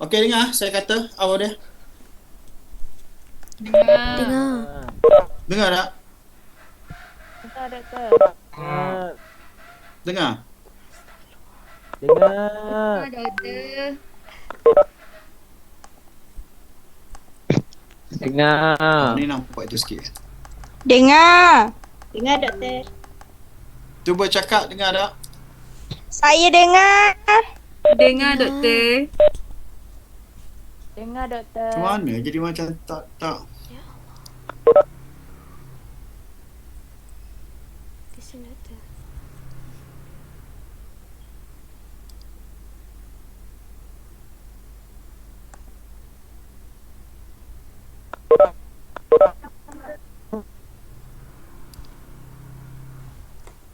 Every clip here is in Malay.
Okey, dengar saya kata awal dia. Dengar. Dengar tak? Dengar doktor. Dengar. Dengar doktor. Oh, Dengar. ni nampak itu sikit. Dengar. Dengar doktor. Cuba cakap dengar tak? Saya dengar. Dengar doktor. Dengar doktor. Macam mana jadi macam tak. Listen doktor.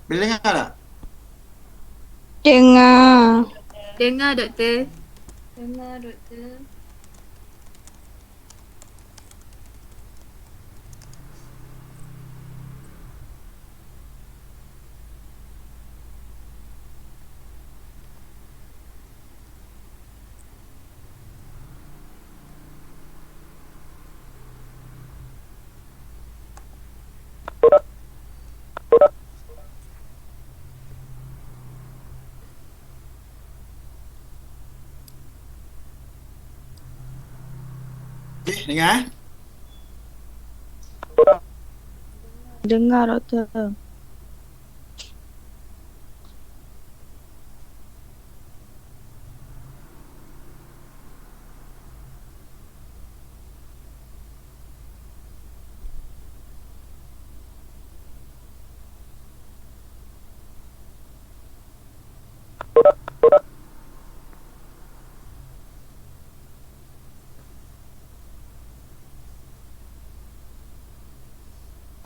Boleh dengar tak? Dengar. Dengar doktor. Dengar doktor. Okey, dengar eh. Dengar doktor.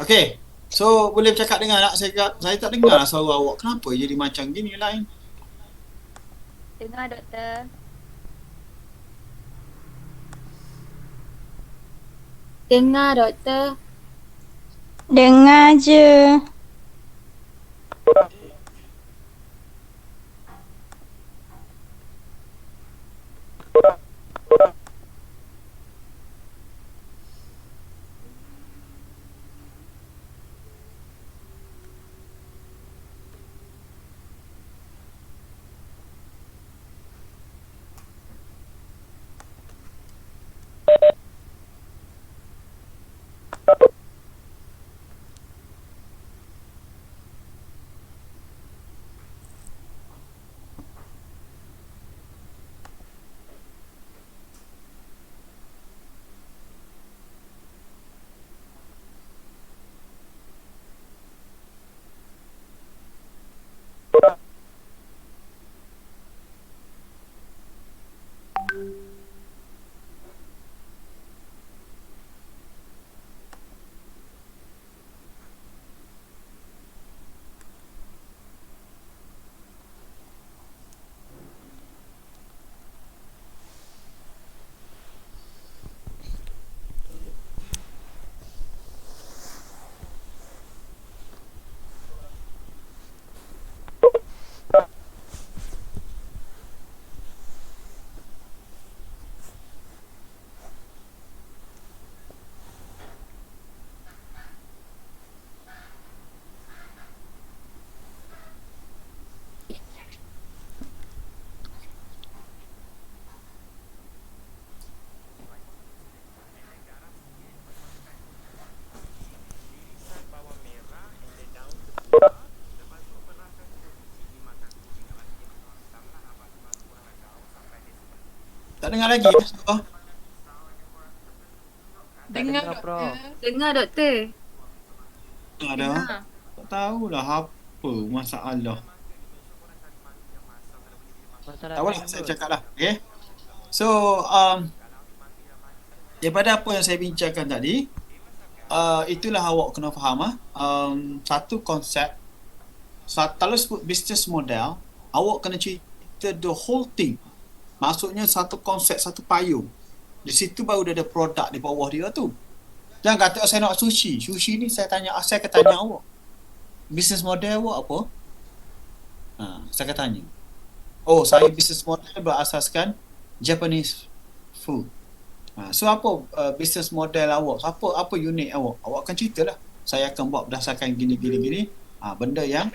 Okey. So, boleh bercakap dengar tak? Saya tak dengar suara awak. Kenapa jadi macam gini lain? Dengar doktor. Dengar doktor. Dengar je. Tak dengar lagi ya suara? Dengar Dengar, Prof. doktor. Dengar doktor. Ada. Tak tahulah apa masalah. Masalah Tak apalah, time saya kot. cakap lah. Okay. So, daripada apa yang saya bincangkan tadi, itulah awak kena faham. Satu konsep, kalau sebut business model, awak kena cerita the whole thing. Maksudnya satu konsep, satu payung. Di situ baru dia ada produk di bawah dia tu. Jangan kata saya nak sushi. Sushi ni saya akan tanya awak. Business model awak apa? Saya akan tanya. Oh, saya business model berasaskan Japanese food. So apa business model awak? Apa unit awak? Awak akan ceritalah. Saya akan buat berdasarkan gini. Benda yang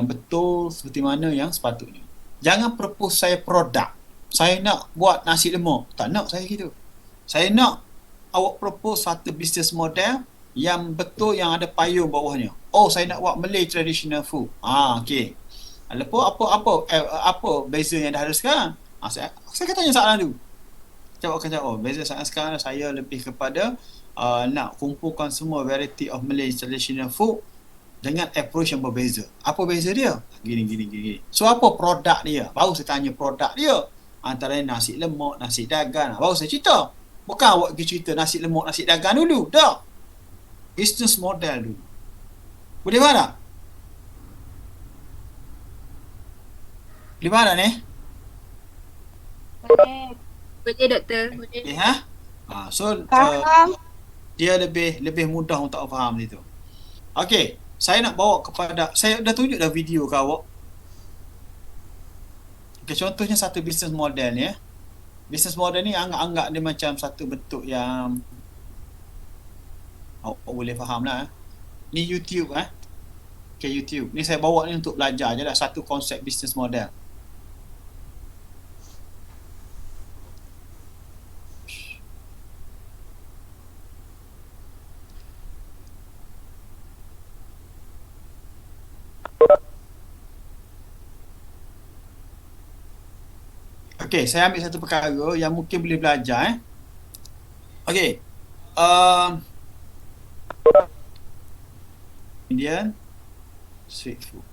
betul seperti mana yang sepatutnya. Jangan propose saya produk. Saya nak buat nasi lemak. Tak nak saya gitu. Saya nak awak propose satu business model yang betul, yang ada payung bawahnya. Oh, saya nak buat Malay traditional food. Okey. Lepas apa beza yang dah ada sekarang? Saya akan tanya soalan tu. Jawab akan jawab. Beza sekarang saya lebih kepada nak kumpulkan semua variety of Malay traditional food dengan approach yang berbeza. Apa beza dia? Gini. So apa produk dia? Baru saya tanya produk dia. Antara nasi lemak, nasi dagang. Baru saya cerita. Bukan awak pergi cerita nasi lemak, nasi dagang dulu. Tak. Business model dulu. Boleh faham tak? Boleh faham tak ni? Boleh doktor. Boleh. So dia lebih mudah untuk awak faham itu. Okey, saya nak bawa kepada, saya dah tunjuk dah video ke awak. Okay, contohnya satu business model ni. Business model ni anggap dia macam satu bentuk yang awak boleh faham lah. Ni YouTube Okay, YouTube. Ni saya bawa ni untuk belajar je lah satu konsep business model. Okey, saya ambil satu perkara yang mungkin boleh belajar. Okey. Indian street food.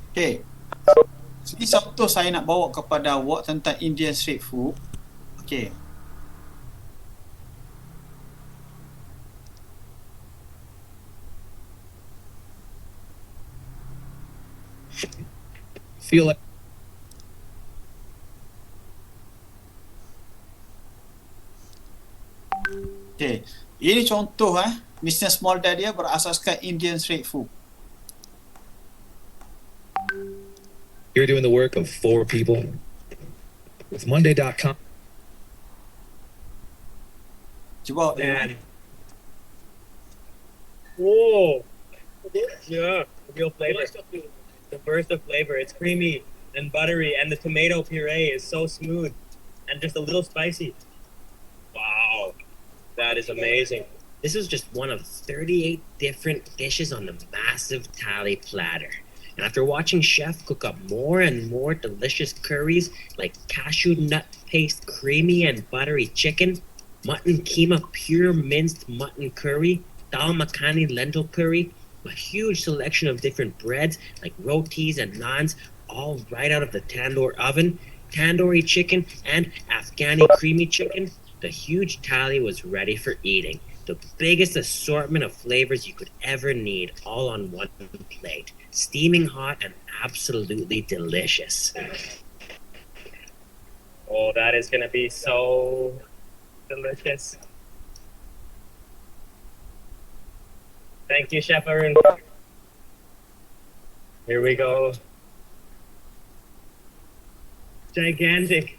Okey. Jadi contoh saya nak bawa kepada awak tentang Indian street food. Okey. Feel like Okay. Ini contoh business model dia berasaskan Indian street food. you're doing the work of 4 people with Monday.com. Cuba And whoa, yeah, real flavor. The burst of flavor. It's creamy and buttery, and the tomato puree is so smooth and just a little spicy. Wow, that is amazing. This is just one of 38 different dishes on the massive thali platter. And after watching Chef cook up more and more delicious curries like cashew nut paste creamy and buttery chicken, mutton keema pure minced mutton curry, dal makhani lentil curry, a huge selection of different breads like rotis and naans, all right out of the tandoor oven, tandoori chicken, and Afghani creamy chicken, the huge thali was ready for eating. The biggest assortment of flavors you could ever need, all on one plate. Steaming hot and absolutely delicious. Oh, that is gonna be so delicious. Thank you, Chef Arun. Here we go. Gigantic.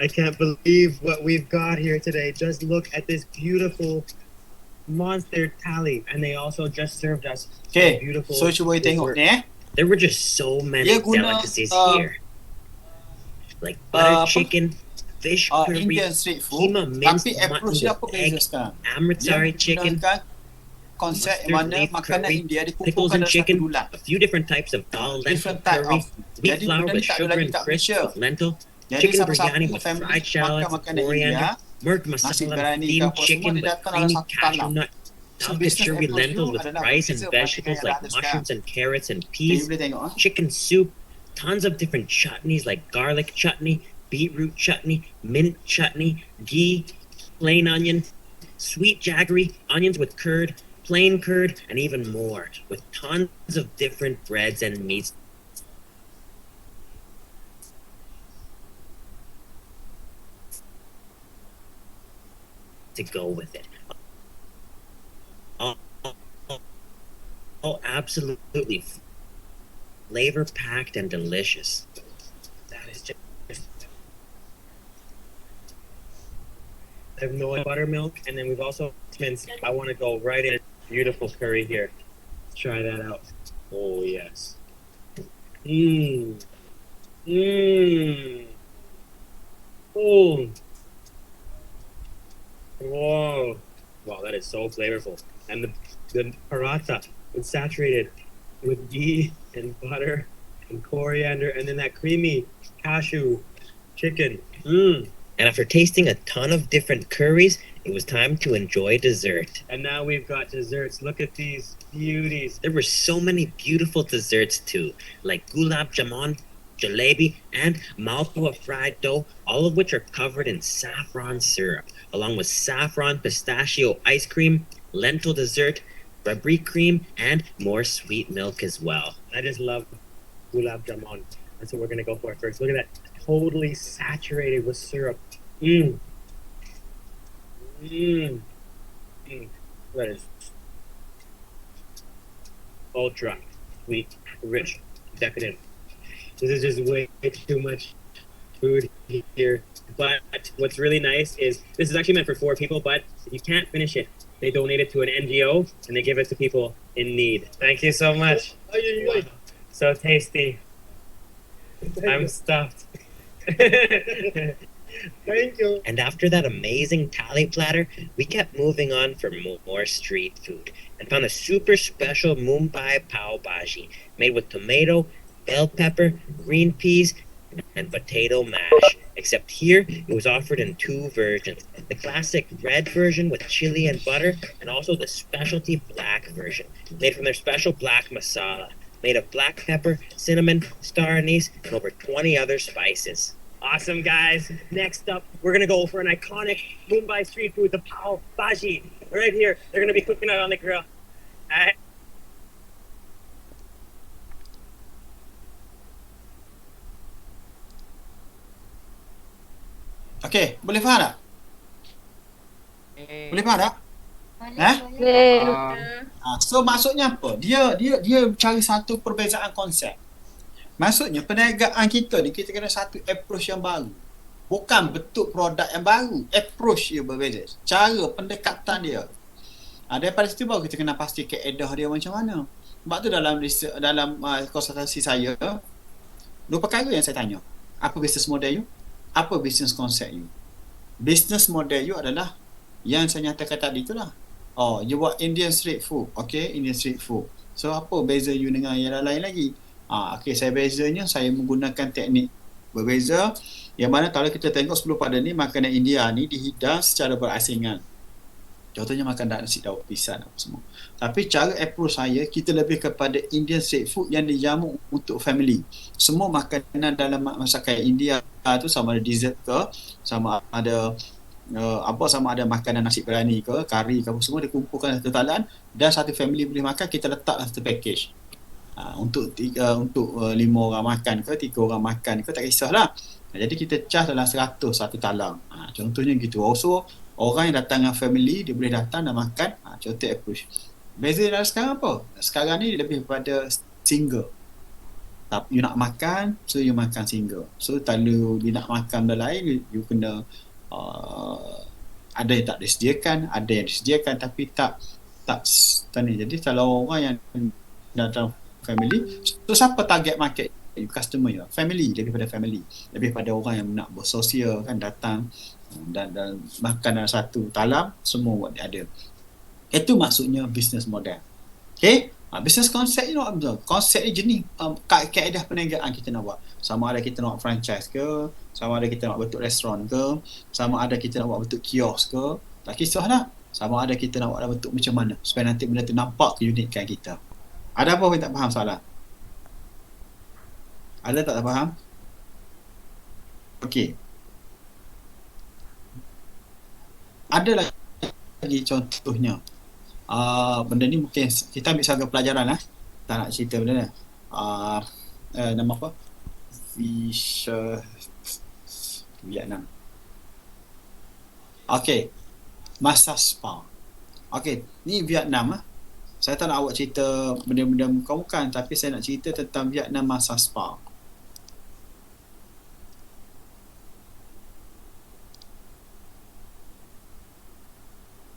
I can't believe what we've got here today. Just look at this beautiful monster thali. And they also just served us Okay, beautiful so cuba tengok ni There were just so many Dia guna, delicacies here. Like apa? butter chicken, fish curry, Indian street food, keema minced tapi approach mutton dia with apa beza egg, sekarang? amritsari Dia chicken, menggunakan konsep mustard, mana leaf makanan curry, India pickles dikumpulkan and dalam satu chicken, bulan. a few different types of dal, lentil Different type curry, of. wheat Jadi flour benda with ni tak ada sugar lagi and kat crisps Malaysia. with lentil, Jadi chicken siapa-siapa biryani with family fried makan shallots, makanan coriander, India, murk nasi masala, biryani ke steamed apa semua chicken dia with datang dalam creamy satu cashew talam. nut, So dal business kachuri approach lentil you with adalah rice and berbeza vegetables dengan like yang ada sekarang. mushrooms and carrots and Jadi peas, boleh tengok chicken soup, tons of different chutneys like garlic chutney, beetroot chutney, mint chutney, ghee, plain onion, sweet jaggery, onions with curd, plain curd, and even more, with tons of different breads and meats to go with it. Oh, absolutely. Flavor packed and delicious. That is just. I have no buttermilk, and then we've also minced. I want to go right in. Beautiful curry here. Let's try that out. Oh yes. Mmm. Mmm. Oh. Whoa. Wow, that is so flavorful. And the paratha is saturated with ghee and butter and coriander, and then that creamy cashew chicken. Mmm. And after tasting a ton of different curries, it was time to enjoy dessert. And now we've got desserts. Look at these beauties. There were so many beautiful desserts too, like gulab jamun, jalebi, and malpua fried dough, all of which are covered in saffron syrup, along with saffron pistachio ice cream, lentil dessert, rabri cream, and more sweet milk as well. I just love gulab jamun. That's what we're gonna go for first. Look at that, totally saturated with syrup. Mmm. Mmm. Mmm. That is ultra sweet, rich, decadent. This is just way too much food here. But what's really nice is this is actually meant for 4 people, but if you can't finish it, they donate it to an NGO and they give it to people in need. Thank you so much. Wow. So tasty. I'm stuffed. Thank you. And after that amazing thali platter, we kept moving on for more street food and found a super special Mumbai pav bhaji made with tomato, bell pepper, green peas, and potato mash. Except here, it was offered in 2 versions. The classic red version with chili and butter, and also the specialty black version, made from their special black masala, made of black pepper, cinnamon, star anise, and over 20 other spices. Awesome, guys. Next up, we're gonna go for an iconic Mumbai street food, the pav bhaji. Right here, they're gonna be cooking it on the grill. Alright. Okey, boleh faham tak? Boleh faham tak? Boleh. So maksudnya apa? Dia cari satu perbezaan konsep. Maksudnya perniagaan kita ni kita kena satu approach yang baru. Bukan bentuk produk yang baru, approach dia berbeza. Cara pendekatan dia. Daripada situ baru kita kena pasti kaedah dia macam mana. Sebab tu dalam konsultasi saya, 2 perkara yang saya tanya. Apa business model you? Apa business concept you? Business model you adalah yang saya nyatakan tadi tu lah. Oh, you buat Indian street food. Okay, Indian street food. So apa beza you dengan yang lain lagi? Okay, saya bezanya saya menggunakan teknik berbeza. Yang mana kalau kita tengok sebelum pada ni, makanan India ni dihidang secara berasingan. Contohnya makan nasi daun pisang apa semua. Tapi cara approach saya, kita lebih kepada Indian street food yang dijamu untuk family. Semua makanan dalam masakan India tu sama ada dessert ke, sama ada sama ada makanan nasi biryani ke, kari ke apa semua dikumpulkan satu talan dan satu family boleh makan, kita letak satu package. Untuk 5 orang makan ke, 3 orang makan ke, tak kisahlah. Jadi kita cas dalam 100 satu talang. Contohnya gitu. Also orang yang datang dengan family, dia boleh datang dan makan. Contoh approach. Beza dari sekarang apa? Sekarang ni lebih kepada single. You nak makan, so you makan single. So kalau you nak makan benda lain, you kena ada yang tak disediakan, ada yang disediakan tapi tak ni. Jadi kalau orang yang datang family, so siapa target market you? Customer you, family, lebih pada family, lebih pada orang yang nak bersosial kan, datang dan makan dalam satu talam, semua buat dia ada. Itu maksudnya business model. Okay? Business concept ni konsep ni jenis kaedah perniagaan kita nak buat. Sama ada kita nak buat franchise ke, sama ada kita nak bentuk restoran ke, sama ada kita nak buat bentuk kios ke, tak kisah lah. Sama ada kita nak buat dalam bentuk macam mana supaya nanti benda tu nampak keunikan kita. Ada apa yang tak faham soalan? Ada tak faham? Okey. Ada lagi contohnya. Benda ni mungkin kita ambil sebagai pelajaran lah. Tak nak cerita benda ni. Nama apa? Vietnam. Okey. Masa spa. Okey, ni Vietnam lah. Saya tak nak awak cerita benda-benda bukan, tapi saya nak cerita tentang Vietnam masa spa.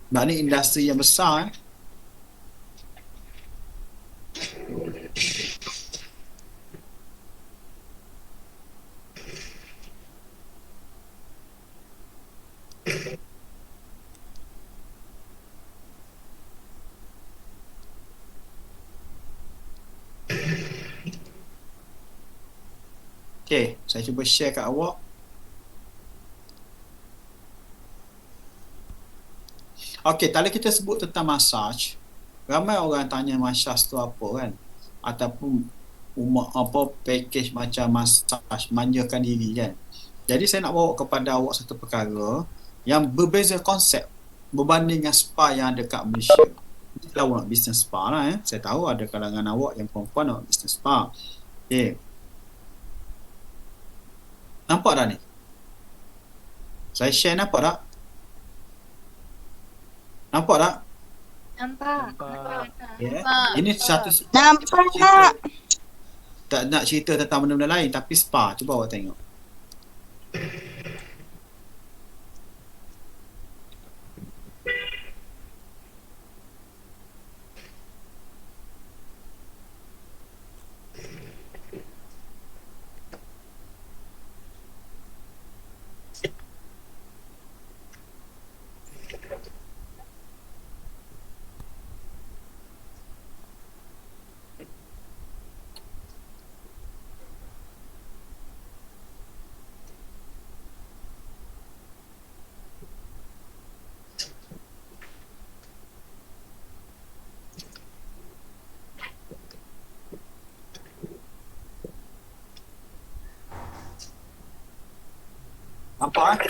Sebab ni industri yang besar. Okay, saya cuba share kat awak. Okay, kalau kita sebut tentang massage, ramai orang tanya massage tu apa kan? Ataupun package macam massage, manjakan diri kan? Jadi saya nak bawa kepada awak satu perkara yang berbeza konsep berbanding dengan spa yang ada kat Malaysia. Kalau awak nak business spa lah saya tahu ada kalangan awak yang perempuan nak business spa. Okay. Nampak dah ni? Saya share nampak tak? Nampak tak? Nampak. Yeah. Ini satu Nampak. tak nak cerita tentang benda-benda lain tapi spa. Cuba awak tengok. Nampak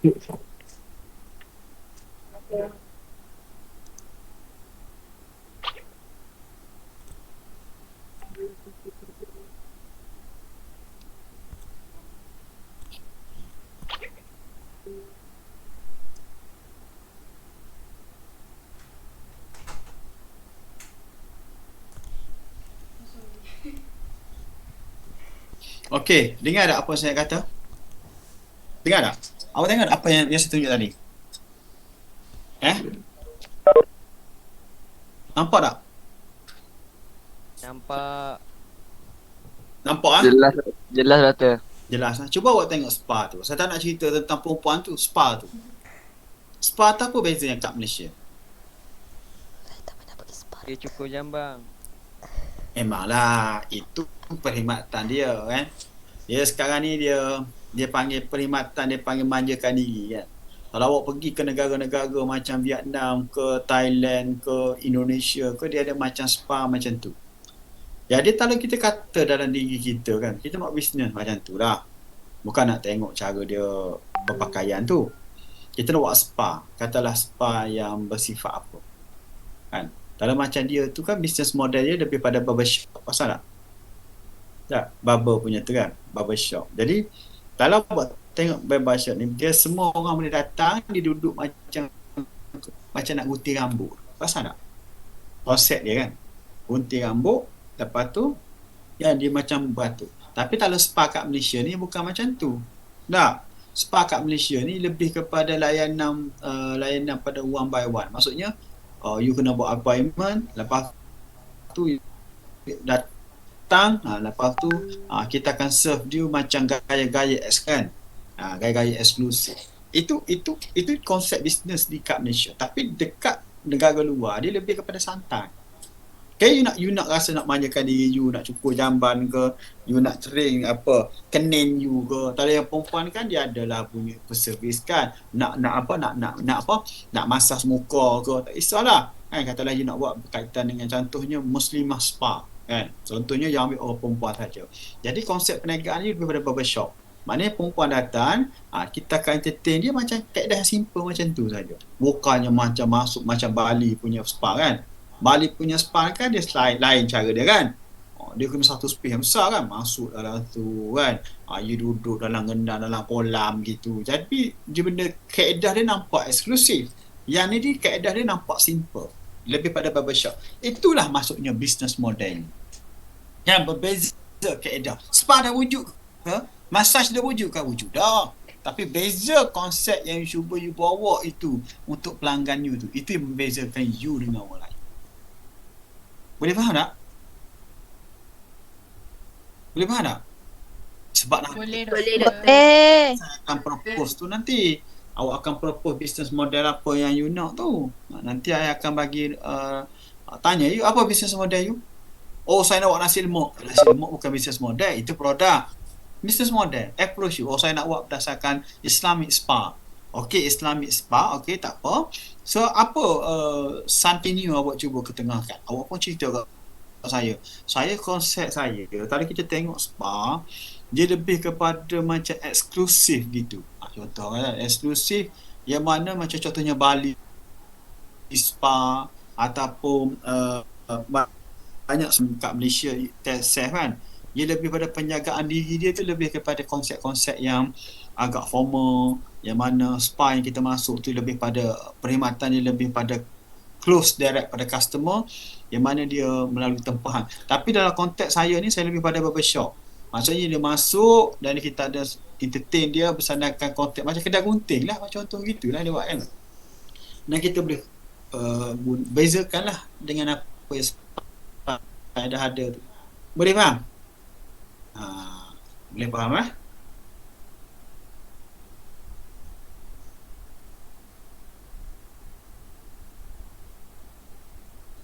Okey, dengar tak apa saya kata? Dengar tak? Awak tengok tak apa yang saya tunjuk tadi? Nampak tak? Nampak. Nampak ah? Jelas doktor. Jelas lah. Cuba awak tengok spa tu. Saya tak nak cerita tentang perempuan tu, spa tu. Spa tu apa beza yang kat Malaysia? Dia cukur jambang. Memanglah, itu perkhidmatan dia kan. Dia sekarang ni dia panggil perkhidmatan, dia panggil manjakan diri kan. Kalau awak pergi ke negara-negara macam Vietnam ke Thailand ke Indonesia ke, dia ada macam spa macam tu. Jadi kalau kita kata dalam diri kita kan, kita nak bisnes macam tu lah. Bukan nak tengok cara dia berpakaian tu. Kita nak buat spa, katalah spa yang bersifat apa kan. Kalau macam dia tu kan bisnes model dia lebih pada barbershop, pasal tak? Tak, barber punya tu kan, barbershop. Jadi kalau buat tengok barbershop ni, dia semua orang boleh datang, dia duduk macam nak gunting rambut, pasal tak? Konsep dia kan, gunting rambut, lepas tu ya dia macam beratur. Tapi kalau spa kat Malaysia ni bukan macam tu. Tak, spa kat Malaysia ni lebih kepada layanan pada one by one. Maksudnya you kena buat appointment, lepas tu datang, lepas tu kita akan serve dia macam gaya-gaya kan, gaya-gaya eksklusif. Itu konsep bisnes di kat Malaysia. Tapi dekat negara luar dia lebih kepada santai. You nak rasa nak manjakan diri you, nak cukur jamban ke, you nak kering kenin you ke. Kalau yang perempuan kan dia adalah punya servis kan, nak masas muka ke, tak kisahlah kan. Katalah you nak buat berkaitan dengan contohnya muslimah spa kan, contohnya yang ambil orang perempuan saja. Jadi konsep perniagaan ni lebih pada barbershop. Maknanya perempuan datang, kita akan entertain dia macam kaedah simple macam tu saja. Bukannya macam masuk macam Bali punya spa kan. Bali punya spa kan dia lain cara dia kan. Dia kena satu space yang besar kan, masuk dalam tu kan. You duduk dalam gendang, dalam kolam gitu. Jadi dia benda kaedah dia nampak eksklusif. Yang ni kaedah dia nampak simple, lebih pada barbershop. Itulah maksudnya business model yang berbeza kaedah. Spa dah wujud ke? Massage dah wujud ke? Wujud dah. Tapi beza konsep yang cuba you bawa itu untuk pelanggan you tu. Itu yang membezakan you dengan orang lain. Boleh faham tak? Boleh faham tak? Sebab Boleh saya akan propose tu nanti. Awak akan propose business model apa yang you nak tu. Nanti saya akan bagi tanya you, apa business model you? Oh, saya nak buat nasi lemak. Nasi lemak bukan business model, itu produk. Business model, approach you. Oh, saya nak buat berdasarkan Islamic spa. Okey, Islamic spa, okey, tak apa. So, apa something new awak cuba ketengahkan? Awak pun cerita kat saya. Saya konsep saya, kalau kita tengok spa, dia lebih kepada macam eksklusif gitu. Contoh kan, eksklusif yang mana macam contohnya Bali spa ataupun banyak kat Malaysia TSF kan. Dia lebih pada penjagaan diri dia tu lebih kepada konsep-konsep yang agak formal, yang mana spa yang kita masuk tu lebih pada perkhidmatan dia lebih pada close direct pada customer, yang mana dia melalui tempahan. Tapi dalam konteks saya ni, saya lebih pada barbershop. Maksudnya dia masuk dan kita ada entertain dia bersandarkan konsep macam kedai gunting lah, macam contoh gitulah dia buat kan. Dan kita boleh bezakan lah dengan apa yang spa dah ada tu. Boleh faham? Boleh faham lah?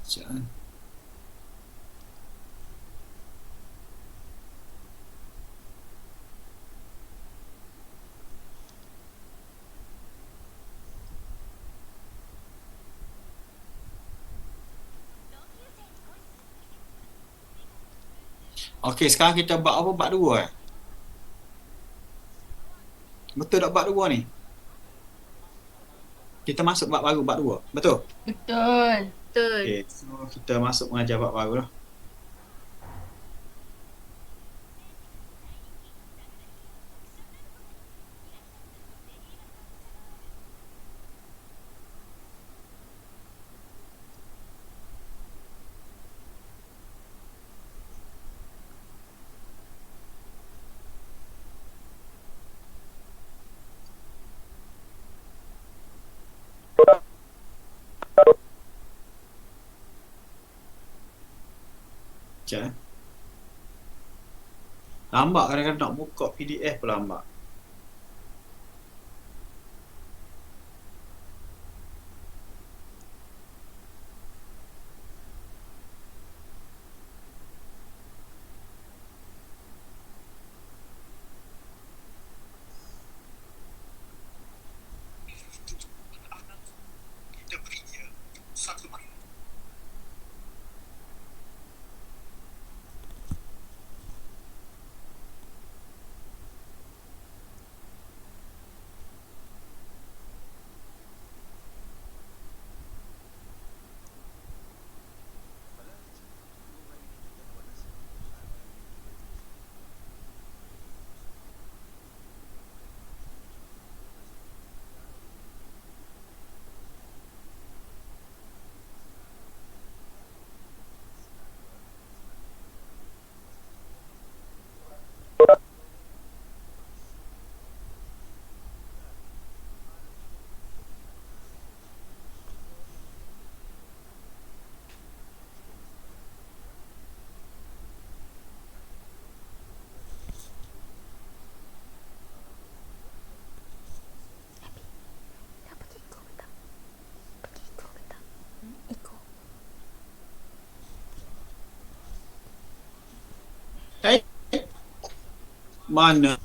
Sekejap. Okey, sekarang kita bab apa? Bab 2 Betul tak bab 2 ni? kita masuk bab baru, bab 2. Betul? Betul. Betul. Okay, so kita masuk mengajar bab baru lah. Sekejap eh. Lambat kadang-kadang nak buka PDF pun lambat. Mana?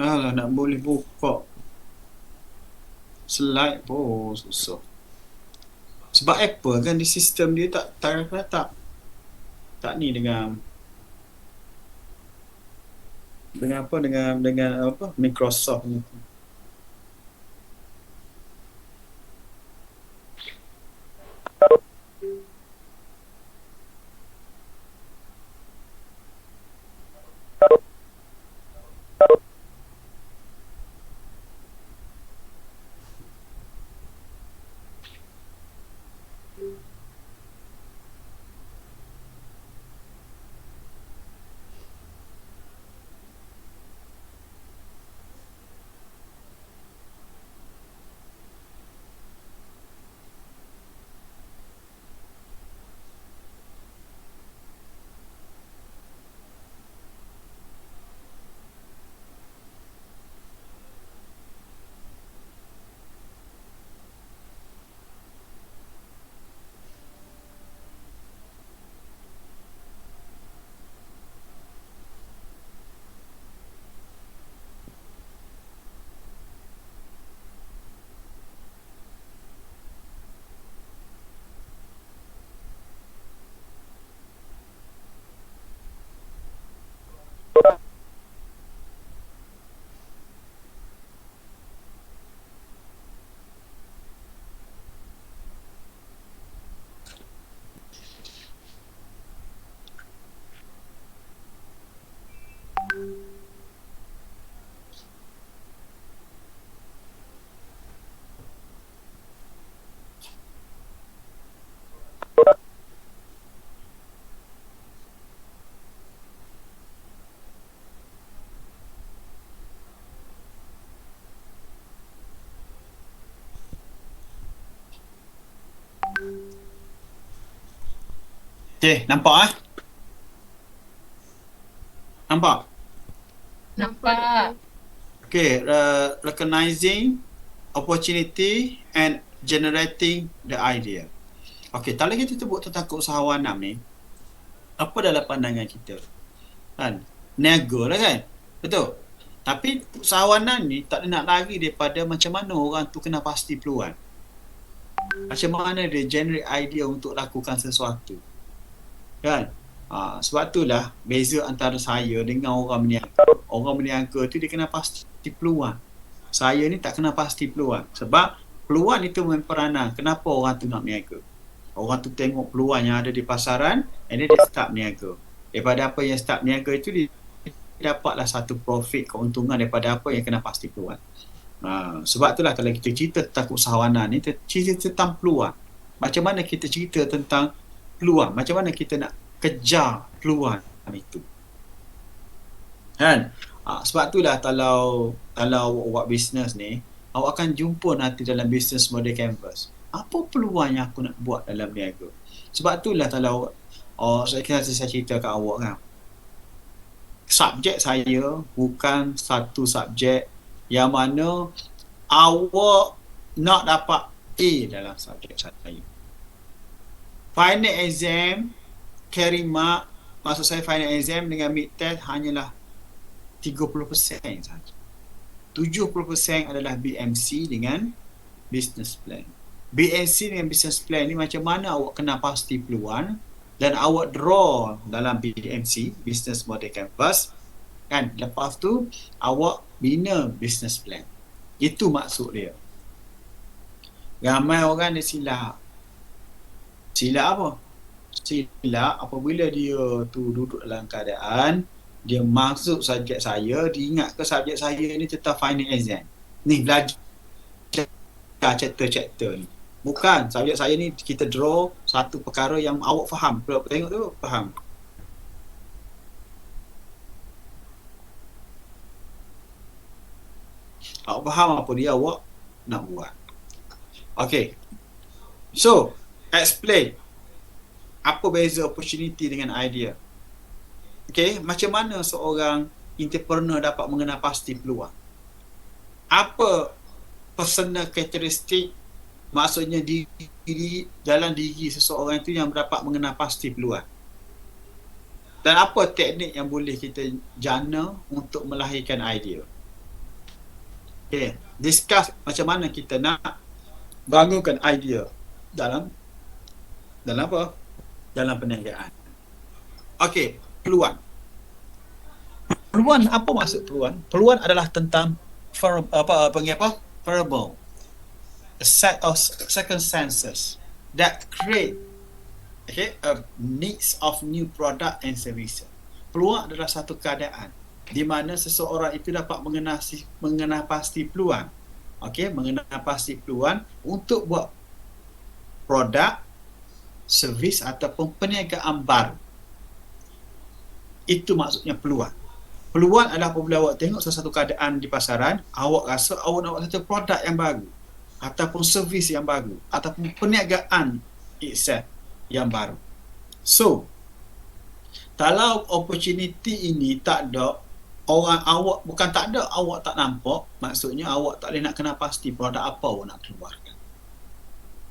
Alah, nak boleh buka slide pun susah. Sebab Apple kan di sistem dia tak ni dengan apa dengan apa Microsoft ni. Okay, nampak ah? Nampak? Nampak. Okay, recognizing opportunity and generating the idea. Okay, kalau kita sebut tentang keusahawan ni, apa dalam pandangan kita? Kan? Niaga lah kan? Betul? Tapi usahawanan ni tak ada nak lari daripada macam mana orang tu kena pasti peluang. Macam mana dia generate idea untuk lakukan sesuatu. Kan? Sebab itulah beza antara saya dengan orang berniaga. Orang berniaga tu dia kena pasti peluang. saya ni tak kena pasti peluang. Sebab peluang itu memperanan kenapa orang tu nak berniaga. Orang tu tengok peluang yang ada di pasaran, and then dia start berniaga. Daripada apa yang start berniaga itu, dia dapatlah satu profit, keuntungan daripada apa yang kena pasti peluang. Sebab itulah kalau kita cerita tentang usahawanan ni, kita cerita tentang peluang. Macam mana kita cerita tentang peluang, macam mana kita nak kejar peluang itu. Kan? Sebab itulah kalau awak buat bisnes ni, awak akan jumpa nanti dalam business model canvas. Apa peluang yang aku nak buat dalam berniaga? Sebab itulah kalau saya cerita kat awak kan, subjek saya bukan satu subjek yang mana awak nak dapat A dalam subjek saya. Final exam carry mark, maksud saya final exam dengan mid test hanyalah 30% saja. 70% adalah BMC dengan business plan. BMC dengan business plan ni macam mana awak kena pasti peluang dan awak draw dalam BMC, business model canvas, kan? Lepas tu awak bina business plan. Itu maksud dia. Ramai orang dia silap. Silap apa? Silap apabila dia tu duduk dalam keadaan dia masuk subjek saya, dia ingat ke subjek saya ni tentang final exam. Ni belajar chapter-chapter ni. Bukan, subjek saya ni kita draw satu perkara yang awak faham. Kalau tengok tu, faham. Awak faham apa dia awak nak buat. Okay. So, explain. Apa beza opportunity dengan idea? Okay, macam mana seorang entrepreneur dapat mengenal pasti peluang? Apa personal karakteristik, maksudnya dalam diri seseorang itu yang dapat mengenal pasti peluang? Dan apa teknik yang boleh kita jana untuk melahirkan idea? Okay, discuss macam mana kita nak bangunkan idea dalam apa? Dalam perniagaan. Okay, peluang. Peluang, apa maksud peluang? Peluang adalah tentang variable. A set of circumstances that create a needs of new product and services. Peluang adalah satu keadaan di mana seseorang itu dapat mengenal pasti peluang. Mengenal pasti peluang untuk buat produk, servis ataupun perniagaan baru. Itu maksudnya peluang. Peluang adalah apabila awak tengok sesuatu keadaan di pasaran, awak rasa awak nak buat satu produk yang baru ataupun servis yang baru ataupun perniagaan itself yang baru. So, kalau opportunity ini tak ada, awak bukan tak ada, awak tak nampak, maksudnya awak tak boleh nak kena pasti produk apa awak nak keluarkan.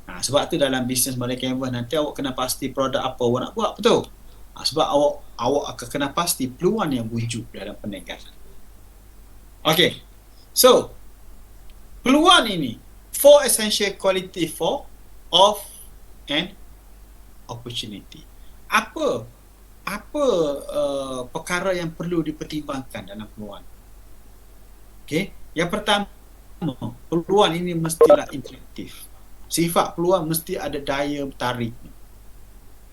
Sebab tu dalam business model canvas nanti awak kena pasti produk apa awak nak buat, betul? Sebab awak akan kena pasti peluang yang wujud dalam perniagaan. Okay, so peluang ini 4 essential quality of an opportunity. Apa perkara yang perlu dipertimbangkan dalam peluang? Okay, yang pertama, peluang ini mestilah interaktif. Sifat peluang mesti ada daya tarik.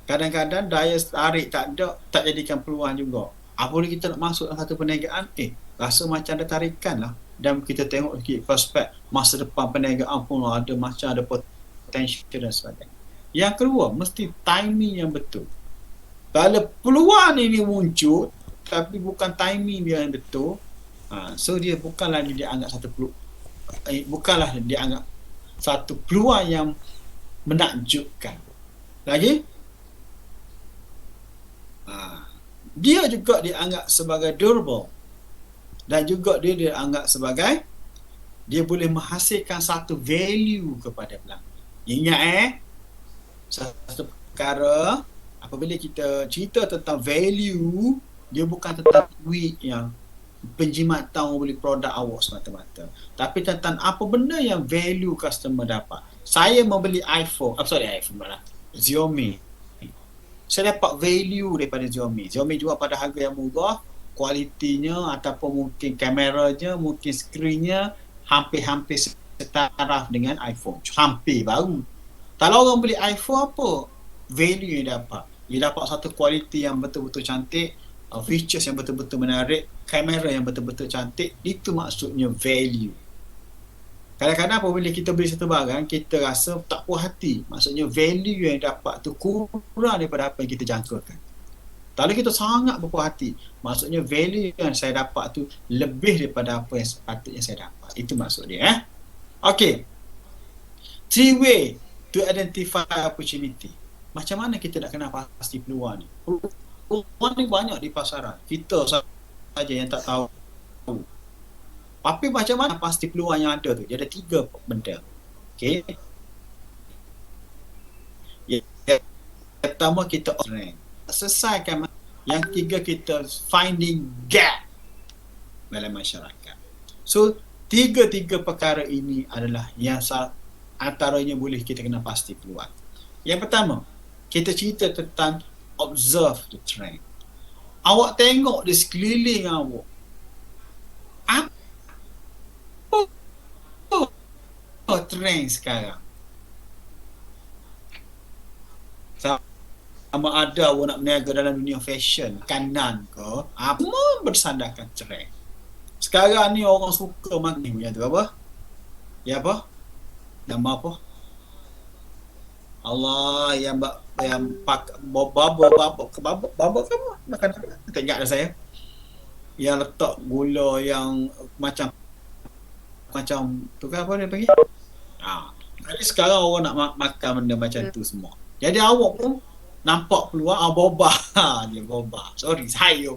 Kadang-kadang daya tarik tak ada, tak jadikan peluang juga. Apabila kita nak masuk dalam satu perniagaan, rasa macam ada tarikan lah. Dan kita tengok prospek masa depan perniagaan pun ada macam ada potential dan sebagainya. Yang kedua, mesti timing yang betul. Kalau peluang ini muncul tapi bukan timing dia yang betul, so dia bukanlah dianggap satu peluang yang menakjubkan. Lagi, dia juga dianggap sebagai durable dan juga dia dianggap sebagai dia boleh menghasilkan satu value kepada pelanggan. Ingat satu perkara, apabila kita cerita tentang value, dia bukan tentang duit yang penjimat tahu beli produk awak semata-mata, tapi tentang apa benda yang value customer dapat. Saya membeli Xiaomi, saya dapat value daripada Xiaomi jual pada harga yang murah, kualitinya ataupun mungkin kameranya, mungkin skrinnya hampir-hampir setaraf dengan iPhone. Hampir baru. Kalau orang beli iPhone apa? Value yang dapat. Dia dapat satu kualiti yang betul-betul cantik, features yang betul-betul menarik, kamera yang betul-betul cantik. Itu maksudnya value. Kadang-kadang apabila kita beli satu barang, kita rasa tak puas hati. Maksudnya value yang dapat tu kurang daripada apa yang kita jangkakan. Kalau kita sangat berpuas hati, maksudnya value yang saya dapat tu lebih daripada apa yang sepatutnya saya dapat. Itu maksud dia. Okay. 3 way to identify opportunity. Macam mana kita nak kenal pasti peluang ni? Peluang ni banyak di pasaran. Kita saja yang tak tahu. Tapi macam mana pasti peluang yang ada tu? Dia ada 3 benda. Okay. Yang pertama kita strength. Selesaikan. Yang 3 kita finding gap dalam masyarakat. So 3 perkara ini adalah yang antaranya boleh kita kena pasti peluang. Yang pertama, kita cerita tentang observe the trend. Awak tengok di sekeliling awak. Apa trend sekarang? Sama ada awak nak berniaga dalam dunia fashion, kanan ke, semua bersandarkan trend. Sekarang ni orang suka makan macam tu apa? Ya apa? Nama apa? Allah yang pak babak apa? Makan tak ingat dah saya. Yang letak gula yang macam tu kan apa dia panggil? Jadi sekarang orang nak makan benda macam tu semua. Jadi awak pun nampak peluang boba. Dia boba. Sorry, saya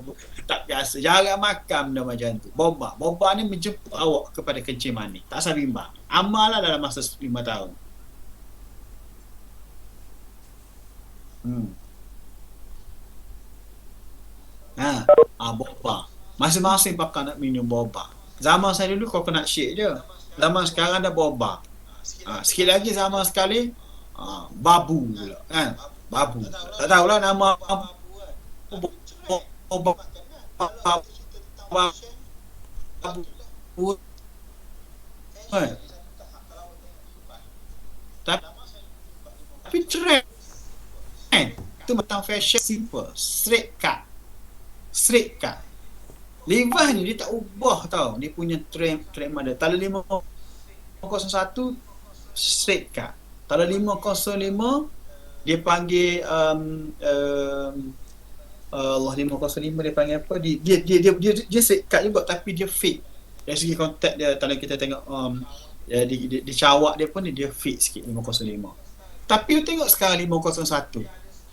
tak biasa. Jarang makan benda macam tu. Boba. Boba ni menjemput awak kepada kencing manis. Tak asal bimbang. Amal lah dalam masa 5 tahun. Boba. Masing-masing pakai nak minum boba. Zaman saya dulu coconut shake je. Zaman sekarang dah boba. Sikit lagi zaman sekali babu pula kan. Babu. Tak tahulah nama babu. Tapi trend itu tentang fashion simple, straight cut. Levi's ni dia tak ubah tau. Dia punya trend model. Tala 501 straight cut. Tala 505 dia panggil Allah 505 dia panggil apa? Dia straight cut juga tapi dia fake. Dari segi kontak dia kalau kita tengok di cawak dia pun dia fake sikit 505. Tapi you tengok sekarang 501.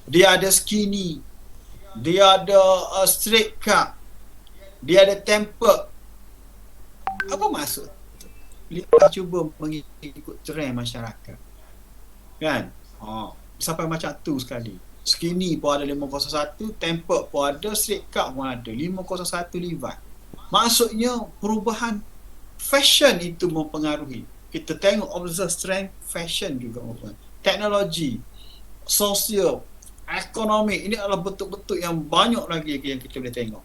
Dia ada skinny. Dia ada straight cut. Dia ada temper. Apa maksud tu? Dia cuba mengikut trend masyarakat. Kan? Sampai macam tu sekali. Skinny pun ada 501, temper pun ada, straight cut pun ada. 501 Levi's. Maksudnya perubahan fashion itu mempengaruhi. Kita tengok observe trend fashion juga mempengaruhi. Teknologi, sosial, ekonomi, ini adalah betul-betul yang banyak lagi yang kita boleh tengok.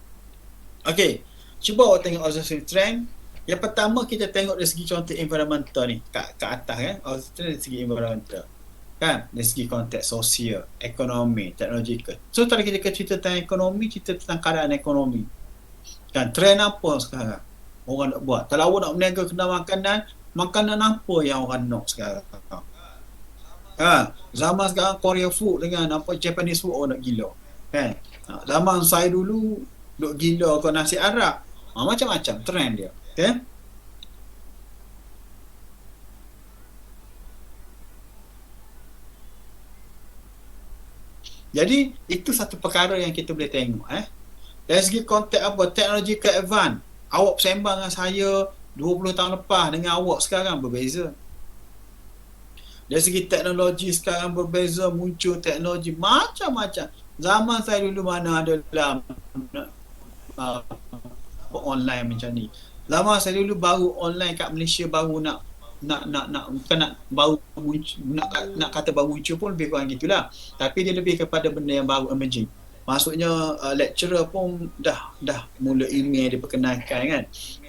Okey, cuba awak tengok observe trend. Yang pertama kita tengok dari segi contoh environmental ni, kat atas kan. Observe dari segi environmental. Kan? Dari segi konteks sosial, ekonomi, teknologikal. So tadi kita cerita tentang ekonomi, cerita tentang keadaan ekonomi. Kan? Trend apa sekarang orang nak buat? Kalau awak nak berniaga kedai makanan apa yang orang nak sekarang? Zaman sekarang Korea food dengan Japanese food orang nak gila. Kan? Zaman saya dulu duk gila ke nasi Arab. Macam-macam trend dia. Okay? Jadi itu satu perkara yang kita boleh tengok. Dari segi konteks apa? Teknologi ke advance. Awak bersembang dengan saya 20 tahun lepas dengan awak sekarang berbeza. Dari segi teknologi sekarang berbeza, muncul teknologi macam-macam. Zaman saya dulu mana ada dalam online macam ni. Zaman saya dulu baru online kat Malaysia baru nak kata baru muncul pun lebih kurang gitulah. Tapi dia lebih kepada benda yang baru emerging. Maksudnya lecturer pun dah mula email diperkenalkan kan.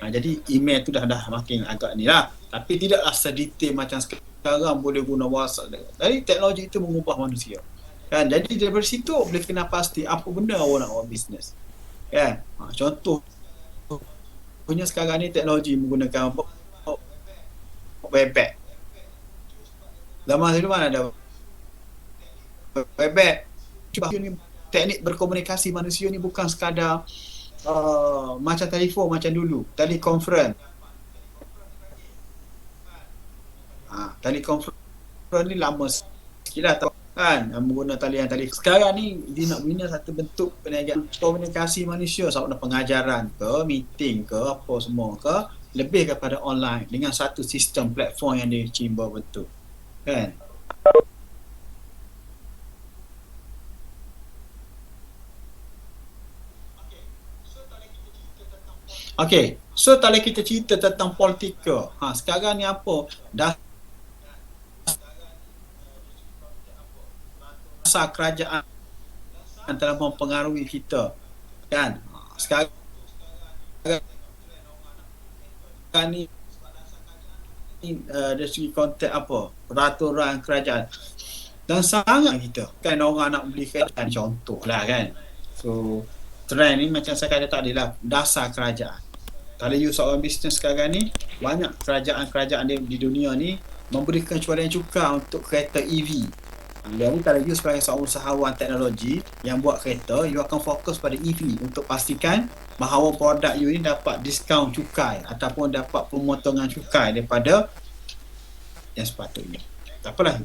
Jadi email tu dah makin agak ni lah. Tapi tidaklah sedetail macam sekarang boleh guna WhatsApp. Jadi teknologi itu mengubah manusia. Kan? Jadi daripada situ boleh kenal pasti apa benda awak nak buat bisnes. Kan? Contoh punya sekarang ni teknologi menggunakan webpack. Zaman dulu mana ada webpack. Teknik berkomunikasi manusia ni bukan sekadar macam telefon macam dulu, teleconference. Teleconference ni lama sikit lah kan, menggunakan talian. Sekarang ni dia nak bina satu bentuk perniagaan komunikasi manusia, sama ada pengajaran ke, meeting ke, apa semua ke, lebih kepada online dengan satu sistem platform yang dia cimba betul kan. Okey, so kalau kita cerita tentang politika, sekarang ni apa? Dasar kerajaan telah mempengaruhi kita, kan? Sekarang ni dari segi konteks apa? Peraturan kerajaan dan sangat kita kan, orang nak beli kereta contoh lah kan. So trend ni macam saya kata tadi lah, dasar kerajaan. Kalau you seorang bisnes sekarang ni, banyak kerajaan-kerajaan di dunia ni memberikan cabaran cukai untuk kereta EV. Jadi kalau you sebagai seorang usahawan teknologi yang buat kereta, you akan fokus pada EV untuk pastikan bahawa produk you ni dapat diskaun cukai ataupun dapat pemotongan cukai daripada yang sepatutnya. Tak apalah.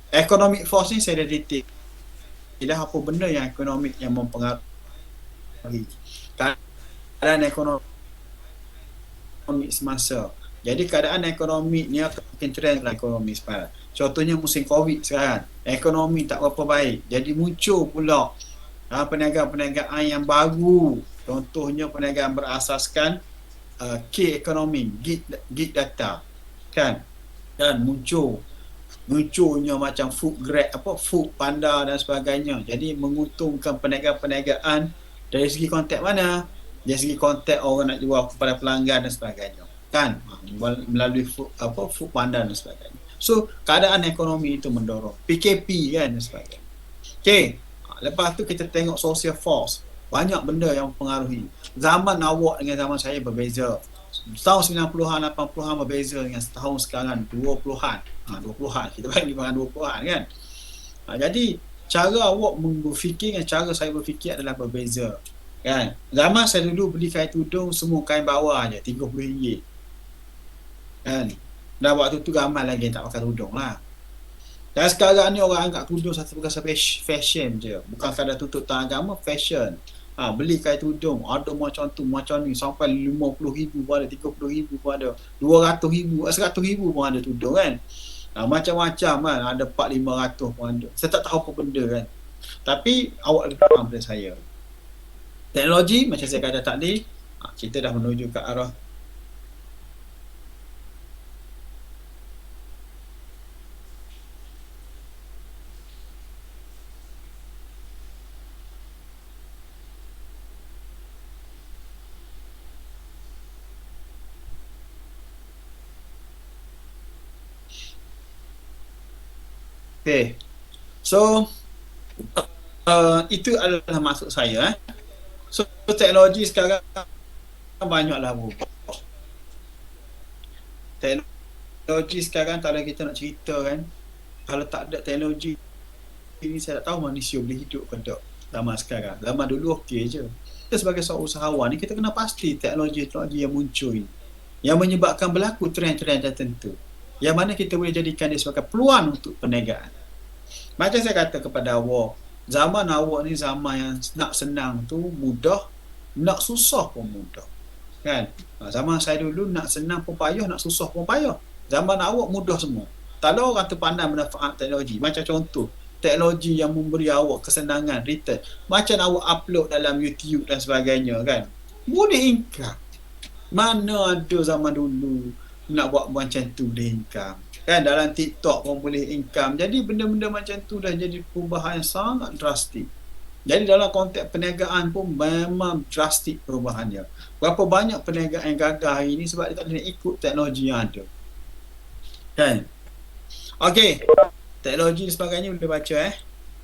Economic force ni saya dah detail. Ialah apa benda yang ekonomik yang mempengaruhi keadaan ekonomi semasa. Jadi keadaan ekonomi ni akan makin trend ekonomi sekarang. Contohnya musim Covid sekarang, ekonomi tak berapa baik. Jadi muncul pula perniagaan-perniagaan yang baru. Contohnya perniagaan berasaskan K-ekonomi, gig data. Kan? Dan munculnya macam food panda dan sebagainya. Jadi menguntungkan perniagaan-perniagaan dari segi konteks mana? Dari segi konteks orang nak jual kepada pelanggan dan sebagainya. Kan? Melalui food panda dan sebagainya. So, keadaan ekonomi itu mendorong. PKP kan dan sebagainya. Okay. Lepas tu kita tengok social force. Banyak benda yang mempengaruhi. Zaman awak dengan zaman saya berbeza. Tahun 90-an, 80-an berbeza dengan tahun sekarang 20-an. 20-an, kita bagi dengan 20-an kan. Jadi cara awak berfikir dengan cara saya berfikir adalah berbeza kan. Zaman saya dulu beli kain tudung semua kain bawah je RM30 kan. Dan waktu tu ramai lagi yang tak pakai tudung lah. Dan sekarang ni orang anggap tudung satu perkara fashion je, bukan kadar tutup tangan agama, fashion. Beli kain tudung ada macam tu macam ni sampai RM50,000 pun ada, RM30,000 pun ada, RM200,000, RM100,000 pun ada tudung kan. Macam-macam kan, ada RM400-500 pun ada. Saya tak tahu apa benda kan. Tapi awak lebih faham daripada saya. Teknologi macam saya kata tadi, kita dah menuju ke arah okay. So itu adalah maksud saya. So teknologi sekarang banyaklah berubah. Teknologi sekarang kalau kita nak cerita kan, kalau tak ada teknologi ini saya tak tahu manusia boleh hidup ke tak zaman sekarang. Zaman dulu okey je. Kita sebagai seorang usahawan ni kita kena pasti teknologi yang muncul ini yang menyebabkan berlaku trend-trend tertentu yang mana kita boleh jadikan dia sebagai peluang untuk perniagaan. Macam saya kata kepada awak, zaman awak ni zaman yang nak senang tu mudah, nak susah pun mudah kan. Zaman saya dulu nak senang pun payah, nak susah pun payah. Zaman awak mudah semua. Tak ada orang tu pandai manfaat teknologi. Macam contoh, teknologi yang memberi awak kesenangan, return. Macam awak upload dalam YouTube dan sebagainya kan. Boleh income. Mana ada zaman dulu nak buat macam tu boleh income. Kan dalam TikTok pun boleh income. Jadi benda-benda macam tu dah jadi perubahan yang sangat drastik. Jadi dalam konteks perniagaan pun memang drastik perubahan dia. Berapa banyak perniagaan yang gagal hari ni sebab dia tak boleh ikut teknologi yang ada. Kan? Okey. Teknologi dan sebagainya boleh baca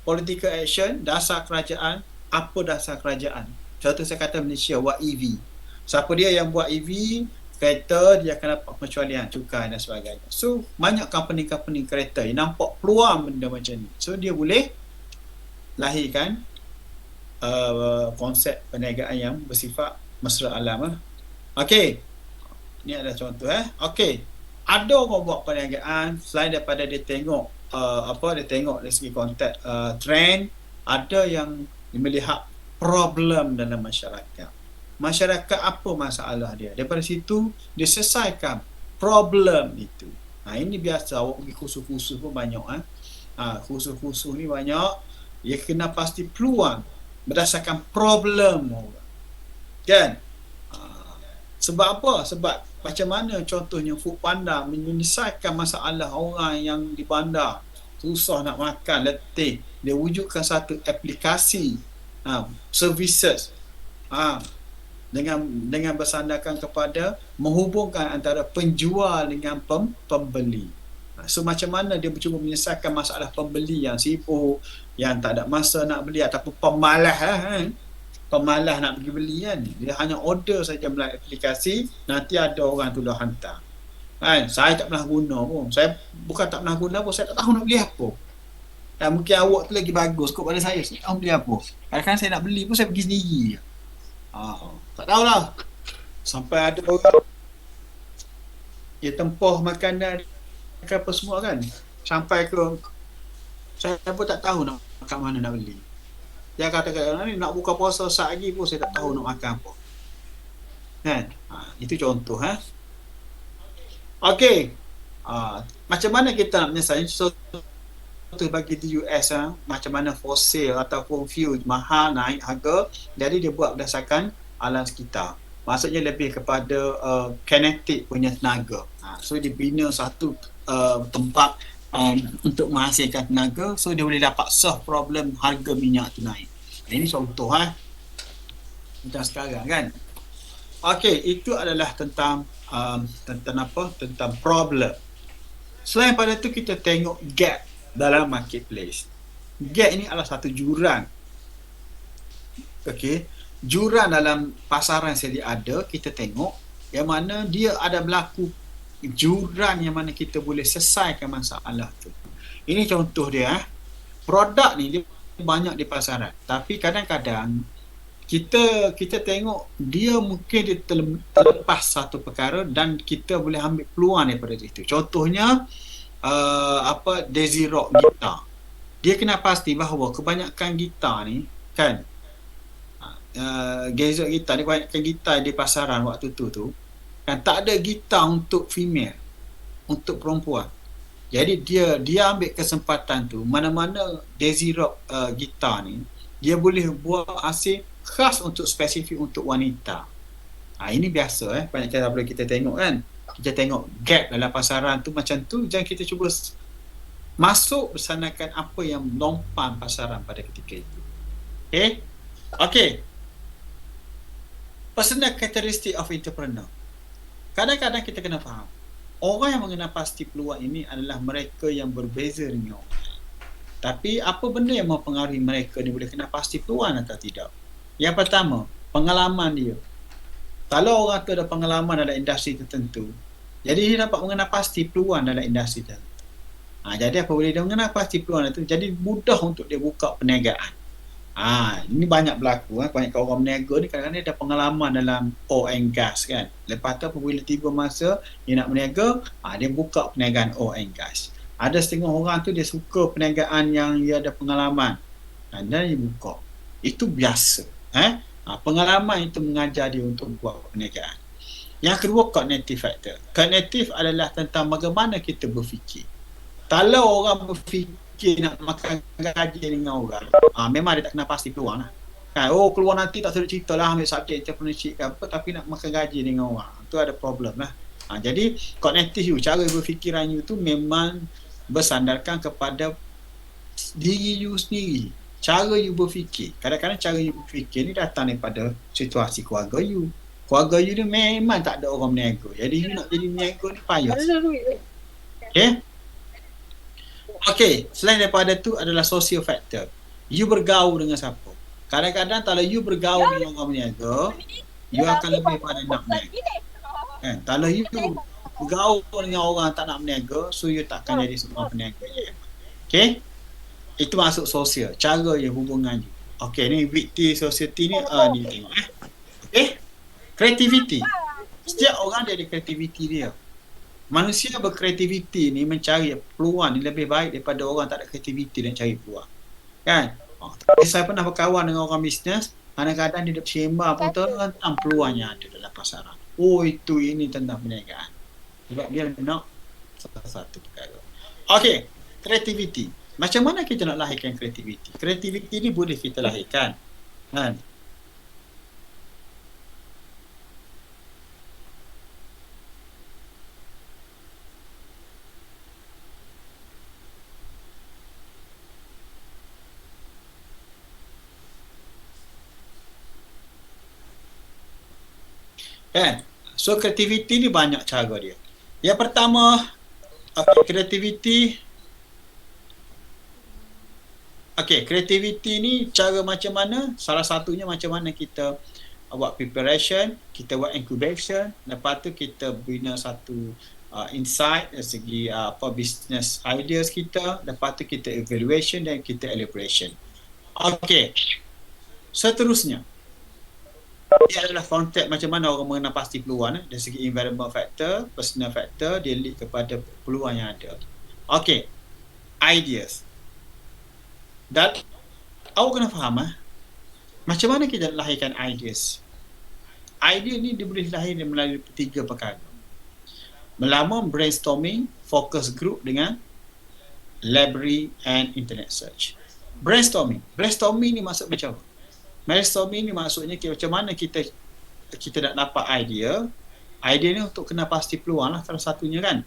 Political action, dasar kerajaan. Apa dasar kerajaan? Contoh saya kata Malaysia buat EV. Siapa dia yang buat EV, kereta dia akan dapat pengecualian cukai dan sebagainya. So banyak company-company kereta yang nampak peluang benda macam ni. So dia boleh lahirkan konsep perniagaan yang bersifat mesra alam. Okey. Ni adalah contoh Okey. Ada orang buat perniagaan selain daripada dia tengok dia tengok dari segi konteks trend, ada yang melihat problem dalam masyarakat. Masyarakat apa masalah dia? Daripada situ dia selesaikan problem itu. Ini biasa awak pergi kursus-kursus pun banyak kursus-kursus ni banyak dia kena pasti peluang berdasarkan problem orang. Kan? Sebab apa? Sebab macam mana contohnya Foodpanda menyelesaikan masalah orang yang di bandar susah nak makan, letih. Dia wujudkan satu aplikasi services dengan bersandarkan kepada menghubungkan antara penjual dengan pembeli. So macam mana dia cuba menyelesaikan masalah pembeli yang sibuk, yang tak ada masa nak beli ataupun pemalas pemalas nak pergi beli kan. Dia hanya order saja melalui aplikasi, nanti ada orang tu dah hantar. Saya tak pernah guna pun. Saya bukan tak pernah guna pun, saya tak tahu nak beli apa. Mungkin awak tu lagi bagus kot pada saya tahu beli apa. Kadang-kadang saya nak beli pun saya pergi sendiri. Tak tahulah. Sampai ada orang dia tempoh makanan apa semua kan. Sampai ke saya pun tak tahu nak kat mana nak beli. Dia kata ni nak buka puasa saat lagi pun saya tak tahu nak makan apa. Kan? Itu contoh Okey. Macam mana kita nak menyelesaikan contoh bagi di US macam mana fosil ataupun fuel mahal naik harga, jadi dia buat berdasarkan alam sekitar. Maksudnya lebih kepada kinetik punya tenaga. So dia bina satu tempat untuk menghasilkan tenaga, so dia boleh dapat solve problem harga minyak tu naik. Ini contoh macam sekarang kan. Okey, itu adalah tentang tentang problem. Selain pada tu kita tengok gap dalam marketplace. Gap ini adalah satu jurang. Okey, jurang dalam pasaran sedia ada, kita tengok yang mana dia ada berlaku jurang yang mana kita boleh selesaikan masalah tu. Ini contoh dia. Produk ni dia banyak di pasaran, tapi kadang-kadang kita tengok dia mungkin dia terlepas satu perkara dan kita boleh ambil peluang daripada itu. Contohnya Daisy Rock gitar. Dia kena pasti bahawa kebanyakan gitar ni kan gadget gitar, dia kebanyakan gitar di pasaran waktu tu kan tak ada gitar untuk female, untuk perempuan. Jadi dia ambil kesempatan tu, mana-mana Daisy Rock gitar ni dia boleh buat hasil khas untuk spesifik untuk wanita. Ini biasa banyak kali boleh kita tengok kan. Kita tengok gap dalam pasaran tu macam tu, jangan kita cuba masuk bersanakan apa yang lompan pasaran pada ketika itu. Okey. Personal characteristic of entrepreneur. Kadang-kadang kita kena faham, orang yang mengenal pasti peluang ini adalah mereka yang berbeza dengan orang. Tapi apa benda yang mempengaruhi mereka ni boleh kena pasti peluang atau tidak? Yang pertama, pengalaman dia. Kalau orang tu ada pengalaman dalam industri tertentu, jadi dia dapat mengenal pasti peluang dalam industri tertentu. Jadi apabila dia mengenal pasti peluang itu, jadi mudah untuk dia buka perniagaan. Ini banyak berlaku. Banyak orang berniaga ni kadang-kadang dia ada pengalaman dalam oil and gas kan. Lepas tu apabila tiba masa dia nak berniaga, dia buka perniagaan oil and gas. Ada setengah orang tu dia suka perniagaan yang dia ada pengalaman, dan dia buka. Itu biasa. Pengalaman itu mengajar dia untuk buat perniagaan. Yang kedua, cognitive factor. Cognitive adalah tentang bagaimana kita berfikir. Kalau orang berfikir nak makan gaji dengan orang, memang dia tak kena pasti peluang lah. Keluar nanti tak sudah cerita lah ambil subjek entrepreneurship ke apa, tapi nak makan gaji dengan orang, tu ada problem lah. Jadi cognitive you, cara berfikiran you tu memang bersandarkan kepada diri you sendiri. Cara you berfikir. Kadang-kadang cara you berfikir ni datang daripada situasi keluarga you. Keluarga you ni memang tak ada orang berniaga. Jadi you nak jadi berniaga ni payah. Okay, selain daripada tu adalah social factor. You bergaul dengan siapa? Kadang-kadang kalau you bergaul dengan orang berniaga, you akan lebih pada nak berniaga. Kalau you bergaul dengan orang tak nak berniaga, so you takkan jadi seorang peniaga. Okay? Itu masuk sosial. Cara you hubungan you. Okay, ni Witty Society ni ni tengok Okay? Creativity. Setiap orang dia ada kreativiti dia. Manusia berkreativiti ni mencari peluang ni lebih baik daripada orang tak ada kreativiti dan cari peluang. Kan? Saya pernah berkawan dengan orang bisnes, kadang-kadang dia bersembang pun tentang peluang yang ada dalam pasaran. Itu ini tentang perniagaan. Sebab dia nak salah satu perkara. Okay, kreativiti. Macam mana kita nak lahirkan kreativiti? Kreativiti ni boleh kita lahirkan. Kan? So kreativiti ni banyak cara dia. Yang pertama, kreativiti ni cara macam mana? Salah satunya macam mana kita buat preparation, kita buat incubation, lepas tu kita bina satu insight dari segi business ideas kita, lepas tu kita evaluation dan kita elaboration. Seterusnya dia adalah konteks macam mana orang mengenal pasti peluang dari segi environment factor, personal factor, dia lead kepada peluang yang ada. Ideas. Dan awak kena faham macam mana kita lahirkan ideas. Idea ni dia boleh lahir melalui 3 perkara. Melalui brainstorming, focus group dengan library and internet search. Brainstorming ni maksud macam apa? Brainstorming ni maksudnya macam mana kita nak dapat idea ni untuk kena pasti peluang lah salah satunya kan.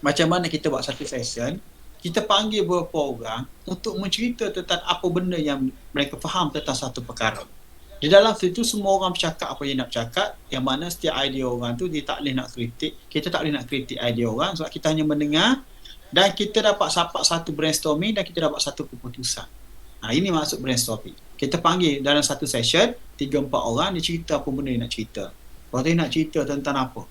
Macam mana kita buat satu session, kita panggil beberapa orang untuk mencerita tentang apa benda yang mereka faham tentang satu perkara. Di dalam situ semua orang bercakap apa yang nak bercakap, yang mana setiap idea orang tu dia tak boleh nak kritik, kita tak boleh nak kritik idea orang sebab kita hanya mendengar dan kita dapat satu brainstorming dan kita dapat satu keputusan. Ini maksud brainstorming. Kita panggil dalam satu session 3-4 orang, dia cerita apa benda dia nak cerita. Lepas tu dia nak cerita tentang apa?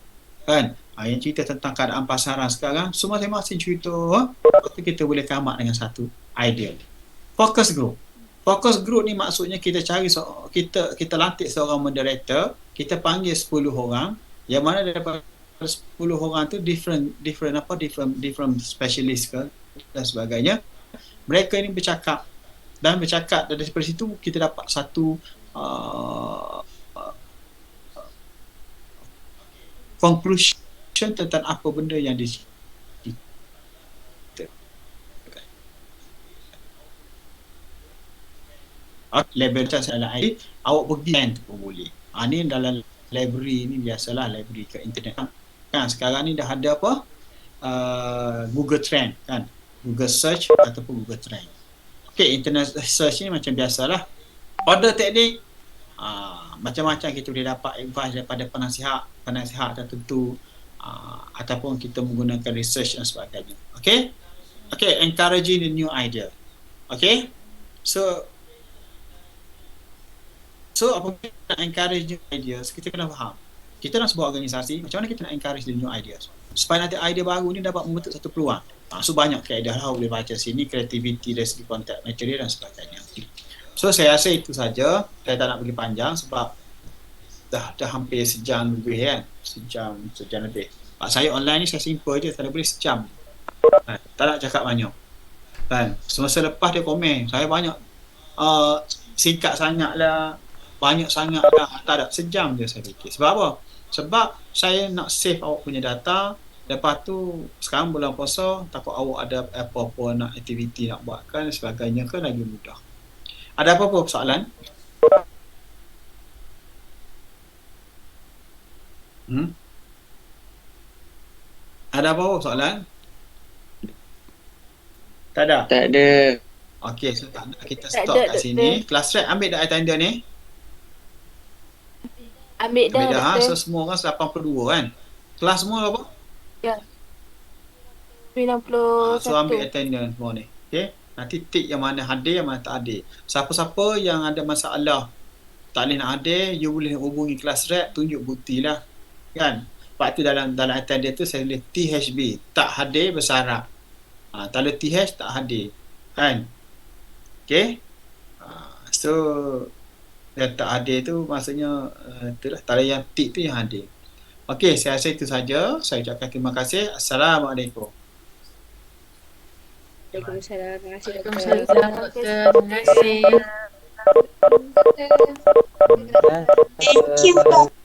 Kan? Yang cerita tentang keadaan pasaran sekarang, semua masing-masing cerita. Lepas tu kita boleh come up dengan satu idea. Focus group. Focus group ni maksudnya kita cari kita lantik seorang moderator, kita panggil 10 orang, yang mana daripada 10 orang tu different specialist ke dan sebagainya. Mereka ni bercakap dan dari situ kita dapat satu conclusion tentang apa benda yang dia label macam salah ID, awak pergi kan pun boleh. Ni dalam library ni biasalah, library kat internet kan. Sekarang ni dah ada apa Google Trend kan, Google Search ataupun Google Trend. Internet search ni macam biasalah. Order teknik, macam-macam kita boleh dapat advice daripada penasihat tertentu, ataupun kita menggunakan research dan sebagainya. Encouraging the new idea. So apabila kita nak encourage new ideas, kita kena faham kita nak sebuah organisasi, macam mana kita nak encourage the new ideas supaya nanti idea baru ni dapat membentuk satu peluang. So banyak kaedah lah, boleh baca sini, kreativiti dari segi kontek material dan sebagainya. So saya rasa itu saja, saya tak nak pergi panjang sebab dah hampir sejam lebih kan, sejam lebih. Saya online ni saya simple je, saya boleh sejam, tak nak cakap banyak kan. Semasa lepas dia komen, saya banyak singkat sangat lah, banyak sangat lah, tak ada, sejam je saya fikir. Sebab apa? Sebab saya nak save awak punya data. Lepas tu sekarang bulan puasa, takut awak ada apa-apa nak aktiviti nak buatkan dan sebagainya ke, lagi mudah. Ada apa-apa persoalan? Ada apa soalan? Tak ada? Tak ada. Okey, so tak ada. Kita Tak stop ada, kat doktor. sini. Kelas rep ambil dah attender ni? Ambil dah, Ambil dah. Ha? So doktor. semua orang 82 kan? Kelas semua apa? 91. So ambil attendance semua ni. Okey. Nanti tick yang mana hadir, yang mana tak hadir. Siapa-siapa yang ada masalah tak boleh nak hadir, you boleh hubungi kelas rep, tunjuk bukti lah. Kan? Sebab tu dalam attendance tu saya tulis THB, tak hadir bersyarat. Tak ada TH, tak hadir. Kan? Okey? So yang tak hadir tu maksudnya itulah, tak ada yang tick tu yang hadir. Okey, saya rasa itu saja. Saya ucapkan terima kasih. Assalamualaikum. Waalaikumsalam. Terima kasih, doktor. Waalaikumsalam, doktor. Terima kasih. Thank you, Dok.